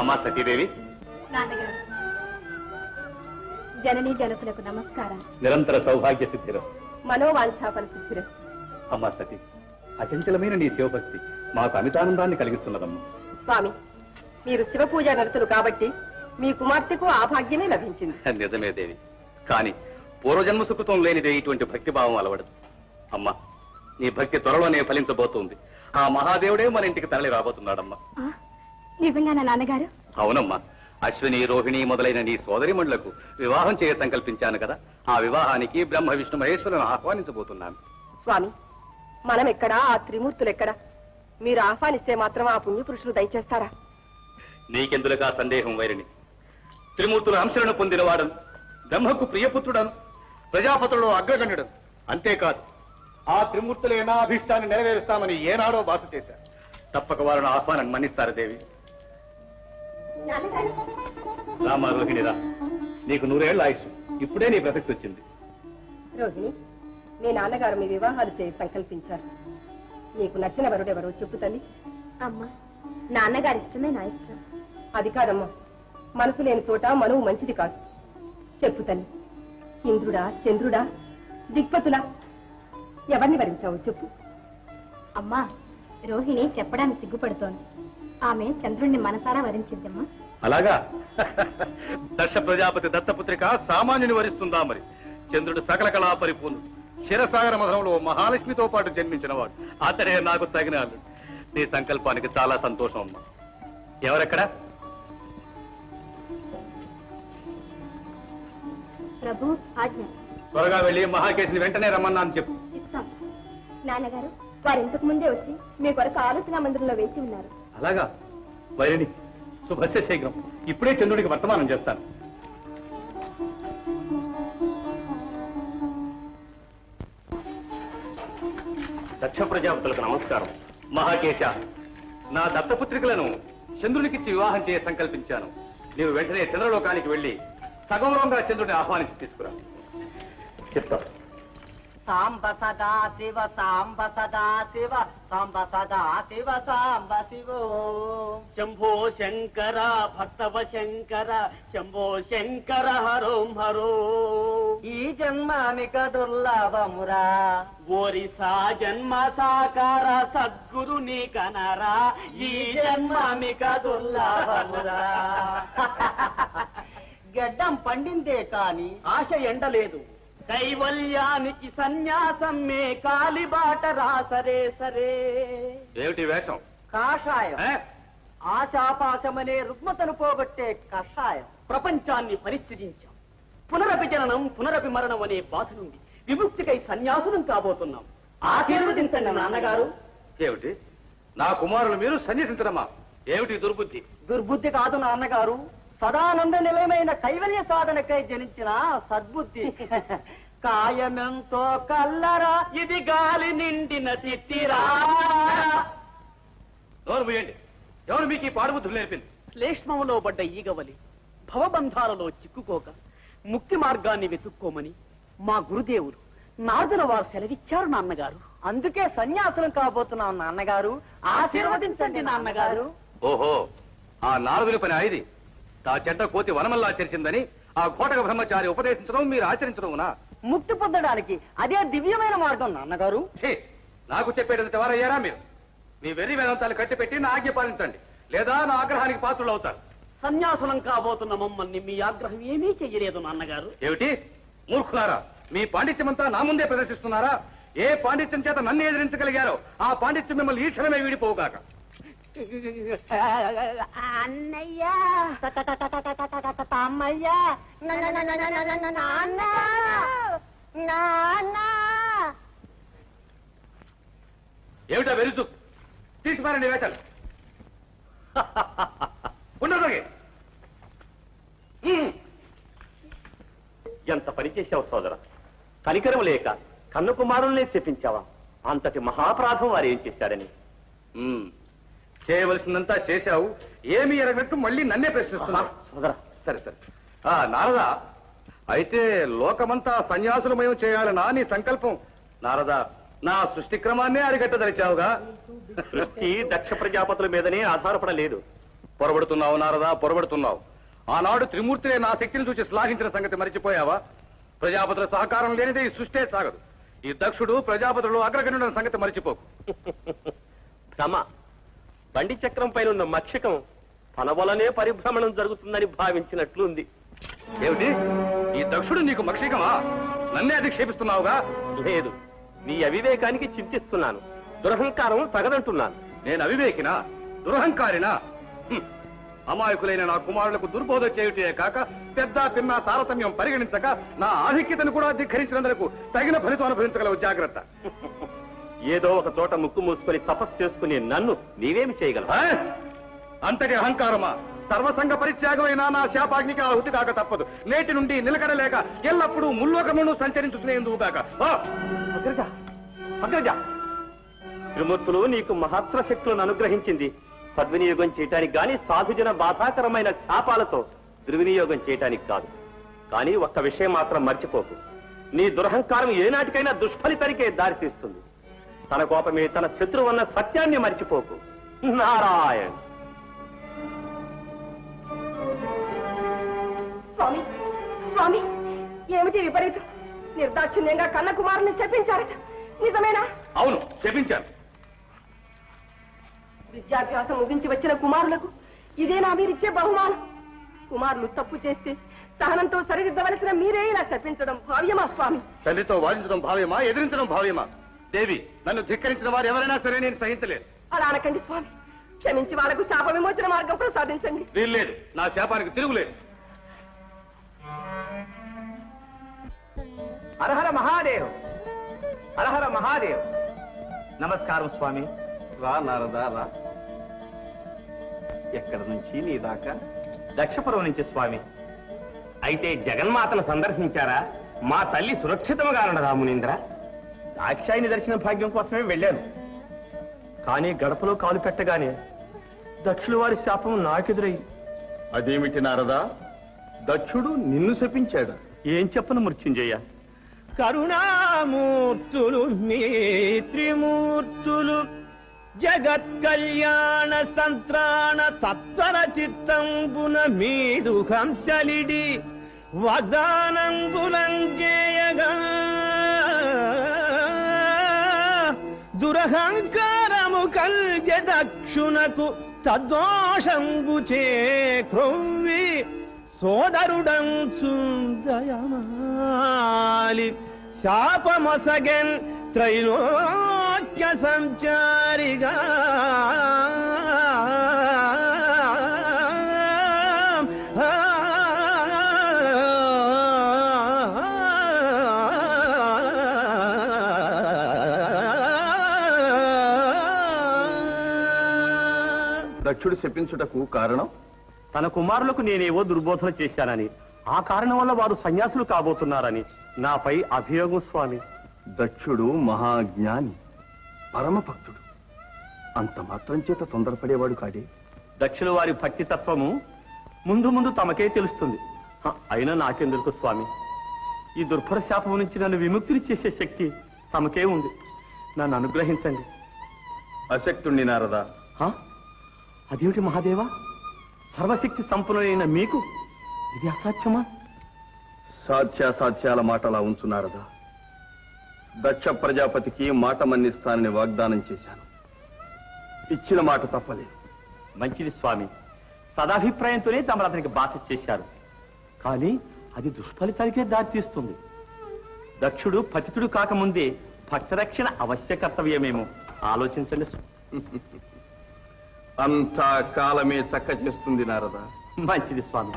అమ్మా సతీదేవి. నాన్నగారు, జననీ జనకులకు నమస్కారం. నిరంతర సౌభాగ్య సిద్ధిరం, మనోవాంఛాపన సిద్ధిరం. అమ్మా సతీ, అచంచలమైన నీ శివభక్తి మాకు అమితానందాన్ని కలిగిస్తున్నదమ్మా. స్వామి, మీరు శివ పూజ నడుతులు కాబట్టి మీ కుమార్తెకు ఆ భాగ్యమే లభించింది. నిజమే దేవి, కానీ పూర్వజన్మ సుకృతం లేనిదే ఇటువంటి భక్తిభావం అలవడదు. అమ్మా, నీ భక్తి త్వరలోనే ఫలించబోతుంది. ఆ మహాదేవుడే మన ఇంటికి తరలి రాబోతున్నాడమ్మా. నిజంగానా నాన్నగారు? అవునమ్మా, అశ్విని, రోహిణి మొదలైన నీ సోదరిమణులకు వివాహం చేయ సంకల్పించాను కదా. ఆ వివాహానికి బ్రహ్మ విష్ణు మహేశ్వరులను ఆహ్వానించబోతున్నాను. స్వామి, మనం ఎక్కడా, ఆ త్రిమూర్తులు ఎక్కడా? మీరు ఆహ్వానిస్తే మాత్రం ఆ పుణ్యపురుషులు దయచేస్తారా? నీకెందులకా సందేహం వైరిని? త్రిమూర్తుల అంశలను పొందినవాడను, బ్రహ్మకు ప్రియపుత్రుడను, ప్రజాపతులలో అగ్రగణ్యుడను. అంతేకాదు, ఆ త్రిమూర్తులే నా అభిష్టాన్ని నెరవేరుస్తామని ఏనాడో బాస చేశారు. తప్పక వారిని ఆహ్వానం మన్నిస్తారు దేవి. రామా రోహిణి రా, నీకు 100 ఏళ్ల ఆయుష్. ఇప్పుడే నీ ప్రసక్తి వచ్చింది. రోహిణి, మీ నాన్నగారు మీ వివాహాలు చేసి సంకల్పించారు. నీకు నచ్చిన వరుడెవరో చెప్పు తల్లి. అమ్మా, నాన్నగారి ఇష్టమే నా ఇష్టం. అది కాదమ్మా, మనసు లేని చోట మనువు మంచిది కాదు. చెప్పు తల్లి, ఇంద్రుడా, చంద్రుడా, దిక్పతులా, ఎవరిని వరించావు చెప్పు. అమ్మా, రోహిణి చెప్పడానికి సిగ్గుపడుతోంది. ఆమె చంద్రుణ్ణి మనసారా వరించిందమ్మా. అలాగా? దక్ష ప్రజాపతి దత్తపుత్రిక సామాన్యుని వరిస్తుందా మరి? చంద్రుడు సకల కళా పరిపూర్ణుడు, క్షీరసాగర మధురంలో మహాలక్ష్మితో పాటు జన్మించిన వాడు. అతడే నాకు తగిన అల్లుడు. నీ సంకల్పానికి చాలా సంతోషం అమ్మా. ఎవరెక్కడ? ప్రభు ఆజ్ఞ. త్వరగా వెళ్ళి మహాకేశిని వెంటనే రమ్మన్నాను చెప్పు. ఇస్తాం నాన్నగారు. వారు ఇంతకు ముందే వచ్చి మీ కొరకు ఆలోచన మందిరంలో వేచి ఉన్నారు. అలాగా? వైరిని శుభస్య శీఘ్రం. ఇప్పుడే చంద్రుడికి వర్తమానం చేస్తాను. దక్ష ప్రజాపతులకు నమస్కారం. మహాకేశ, నా దత్తపుత్రికలను చంద్రునికిచ్చి వివాహం చేయ సంకల్పించాను. నీవు వెంటనే చంద్రలోకానికి వెళ్లి సగౌరవంగా చంద్రుడిని ఆహ్వానించి తీసుకురా. చెప్తా. సాంబ సదా శివ, సాంబ సదా శివ, సాంబ సదా శివ, సాంబ శివో. శంభో శంకర భక్తవ శంకర, శంభో శంకర హరోం హరో. ఈ జన్మానిక దుర్లభమురా, ఓరిసా జన్మ సాకార సద్గురుని కనరా. ఈ జన్మానిక దుర్లభమురా. గడ్డం పండిందే కాని ఆశ ఎండలేదు. కైవల్యానికి సన్యాసం మే కాలిబాట రాసరే సరే. ఏమిటి వేషం? కాషాయం. ఆశాపాశమనే రుగ్మతను పోగొట్టే కషాయం. ప్రపంచాన్ని పరిస్థితించాం. పునరభిజననం, పునరభిమరణం అనే బాధ నుండి విముక్తికై సన్యాసులం కాబోతున్నాం. ఆశీర్వదించండి నాన్నగారు. ఏమిటి? నా కుమారులు మీరు సన్యసించడమా? ఏమిటి దుర్బుద్ధి? దుర్బుద్ధి కాదు నాన్నగారు, సదానంద నిలయమైన కైవల్య సాధనకై జనించిన సద్బుద్ధి. కాయమెంతో కల్లరా, ఇది గాలి నిండిన తిట్టిరా. నోరు మూయండి. ఎవరు మీకు ఈ పాడుబుద్ధులు నేర్పింది? శ్లేష్మములో పడ్డ ఈగవలి భవబంధాలలో చిక్కుకోక ముక్తి మార్గాన్ని వెతుక్కోమని మా గురుదేవులు నారదుల వారు సెలవిచ్చారు నాన్నగారు. అందుకే సన్యాసులం కాబోతున్నాం నాన్నగారు. ఆశీర్వదించండి నాన్నగారు. ఓహో, ఆ నారదుని పని ఇది. ఆ చెడ్డ కోతి వనమల్లా ఆచరించిందని ఆ ఘోటక బ్రహ్మచారి ఉపదేశించడం మీరు ఆచరించడంనా? ముక్తి పొందడానికి అదే దివ్యమైన మార్గం నాన్నగారు. నాకు చెప్పేటంత వారయ్యారా మీరు? మీ వెర్రి వేదాంతాలు కట్టిపెట్టి నా ఆజ్ఞ పాలించండి, లేదా నా ఆగ్రహానికి పాత్రులు అవుతారు. సన్యాసులం కాబోతున్న మమ్మల్ని మీ ఆగ్రహం ఏమీ చెయ్యలేదు నాన్నగారు. ఏమిటి మూర్ఖులారా, మీ పాండిత్యమంతా నా ముందే ప్రదర్శిస్తున్నారా? ఏ పాండిత్యం చేత నన్ను ఎదిరించగలిగారో ఆ పాండిత్యం మిమ్మల్ని ఈ క్షణమే వీడిపోగాక. అన్నయ్య, తమ్మయ్య, నాన్న, నాన్న. ఏమిటా వెలుచు? తీసిపారండి వేషాలు. ఉండదు. ఎంత పని చేశావు సోదర. కనికరం లేక కన్ను కుమారుల్నే చెప్పించావా? అంతటి మహాపరాధం వారు ఏం చేశాడని. చేయవలసిందంతా చేశావు, ఏమి ఎరగట్టు మళ్ళీ నన్నే ప్రశ్నిస్తున్నా. సోదర, సరే సరే. నారదా, అయితే లోకమంతా సన్యాసులమయం చేయాలనా నీ సంకల్పం? నారదా, నా సృష్టి క్రమాన్నే అరిగట్టదలిచావుగా. సృష్టి దక్ష ప్రజాపతుల మీదనే ఆధారపడలేదు. పొరబడుతున్నావు నారదా, పొరబడుతున్నావు. ఆనాడు త్రిమూర్తినే నా శక్తిని చూసి శ్లాఘించిన సంగతి మరిచిపోయావా? ప్రజాపతుల సహకారం లేనిదే ఈ సృష్టే సాగదు. ఈ దక్షుడు ప్రజాపతులు అగ్రగణ్యుడన్న సంగతి మరిచిపోకు. భ్రమ. బండి చక్రం పైన ఉన్న మక్షికం తన వలనే పరిభ్రమణం జరుగుతుందని భావించినట్లుంది. ఏమిటి? ఈ దక్షుడు నీకు మక్షికమా? నన్నే అధిక్షేపిస్తున్నావుగా? లేదు, నీ అవివేకానికి చింతిస్తున్నాను. దురహంకారం తగదంటున్నాను. నేను అవివేకినా, దురహంకారినా? అమాయకులైన నా కుమారులకు దుర్బోధ చేయుటే కాక పెద్ద చిన్న తారతమ్యం పరిగణించక నా ఆధిక్యతను కూడా ధిక్కరించినందుకు తగిన ఫలితం అనుభవించగలవు. జాగ్రత్త. ఏదో ఒక చోట ముక్కు మూసుకొని తపస్సు చేసుకుని నన్ను నీవేమి చేయగలవు? అంతటి అహంకారమా? సర్వసంగ పరిత్యాగమైన నా శాపాగ్నికి ఆహుతి కాక తప్పదు. నేటి నుండి నిలకడలేక ఎల్లప్పుడూ ముల్లోకమును సంచరించుకునేందుకుగాక. అగ్రజ, అగ్రజ, త్రిమూర్తులు నీకు మహత్తర శక్తులను అనుగ్రహించింది సద్వినియోగం చేయటానికి గాని, సాధుజన బాధాకరమైన శాపాలతో దుర్వినియోగం చేయటానికి కాదు. కానీ ఒక్క విషయం మాత్రం మర్చిపోకు. నీ దురహంకారం ఏనాటికైనా దుష్ఫలితానికే దారితీస్తుంది. తన కోపమే తన శత్రువు అన్న సత్యాన్ని మర్చిపోకు. నారాయణ. స్వామి, స్వామి, ఏమిటి విపరీతం? నిర్దాక్షిణ్యంగా కన్న కుమారుని శపించారట, నిజమేనా? అవును, శపించాను. విద్యాభ్యాసం ముగించి వచ్చిన కుమారులకు ఇదేనా మీరిచ్చే బహుమానం? కుమారులు తప్పు చేస్తే సహనంతో సరిదిద్దవలసిన మీరే ఇలా శపించడం భావ్యమా స్వామి? తల్లితో వాదించడం భావ్యమా, ఎదిరించడం భావ్యమా? దేవి, నన్ను ధిక్కరించిన వారు ఎవరైనా సరే నేను సహించలేదు. అలా అనకండి స్వామి. క్షమించి వాళ్లకు శాప విమోచన మార్గం ప్రసాదించండి. వీల్లేదు, నా శాపానికి తిరుగులేదు. హరహర మహాదేవ్, హరహర మహాదేవ్. నమస్కారం స్వామి. రా నారదా, రా. ఎక్కడి నుంచి నీ దాకా? దక్షపురం నుంచి స్వామి. అయితే జగన్మాతను సందర్శించారా? మా తల్లి సురక్షితంగా ఉండదా మునీంద్ర? దాక్షాయిని దర్శన భాగ్యం కోసమే వెళ్ళాను. కానీ గడపలో కాలు పెట్టగానే దక్షుల వారి శాపం నాకెదురై. అదేమిటి నారదా? దక్షుడు నిన్ను శపించాడు? ఏం చెప్పను మృత్యుంజయ. కరుణామూర్తులు మీ త్రిమూర్తులు, జగత్ కళ్యాణ సంత్రాణ తత్వర చిత్తంబున మీదు హంసలిడి వాగ్దానంబులంజేయగా దురహంకారము కల్గె దక్షునకు తద్దోషంబు చే క్రొవ్వి సోదరుడంచు దయమాలి శాపమసగెన్ త్రైలోక్య సంచారిగా. దక్షుడు శపించుటకు కారణం? తన కుమారులకు నేనేవో దుర్బోధన చేశానని, ఆ కారణం వల్ల వారు సన్యాసులు కాబోతున్నారని నాపై అభియోగం స్వామి. దక్షుడు మహాజ్ఞాని, పరమభక్తుడు. అంత మాత్రం చేత తొందరపడేవాడు కాడే. దక్షుల వారి భక్తి తత్వము ముందు ముందు తమకే తెలుస్తుంది. అయినా నాకెందుకు స్వామి? ఈ దుర్భర శాపం నుంచి నన్ను విముక్తిని చేసే శక్తి తమకే ఉంది. నన్ను అనుగ్రహించండి. అశక్తుణ్ణి నారదా. అదేమిటి మహాదేవా? సర్వశక్తి సంపన్నులైన మీకు ఇది అసాధ్యమా? సాధ్యాసాధ్యాల మాటలా ఉంచున్నారదా. దక్ష ప్రజాపతికి మాట మన్నిస్తానని వాగ్దానం చేశాను. ఇచ్చిన మాట తప్పలేదు. మంచిది స్వామి. సదాభిప్రాయంతోనే తమరు అతనికి బాస చేశారు. కానీ అది దుష్ఫలితానికే దారితీస్తుంది. దక్షుడు పతితుడు కాకముందే భక్తరక్షణ అవశ్య కర్తవ్యమేమో ఆలోచించండి. అంతా కాలమే చక్క చేస్తుంది నారదా. మంచిది స్వామి.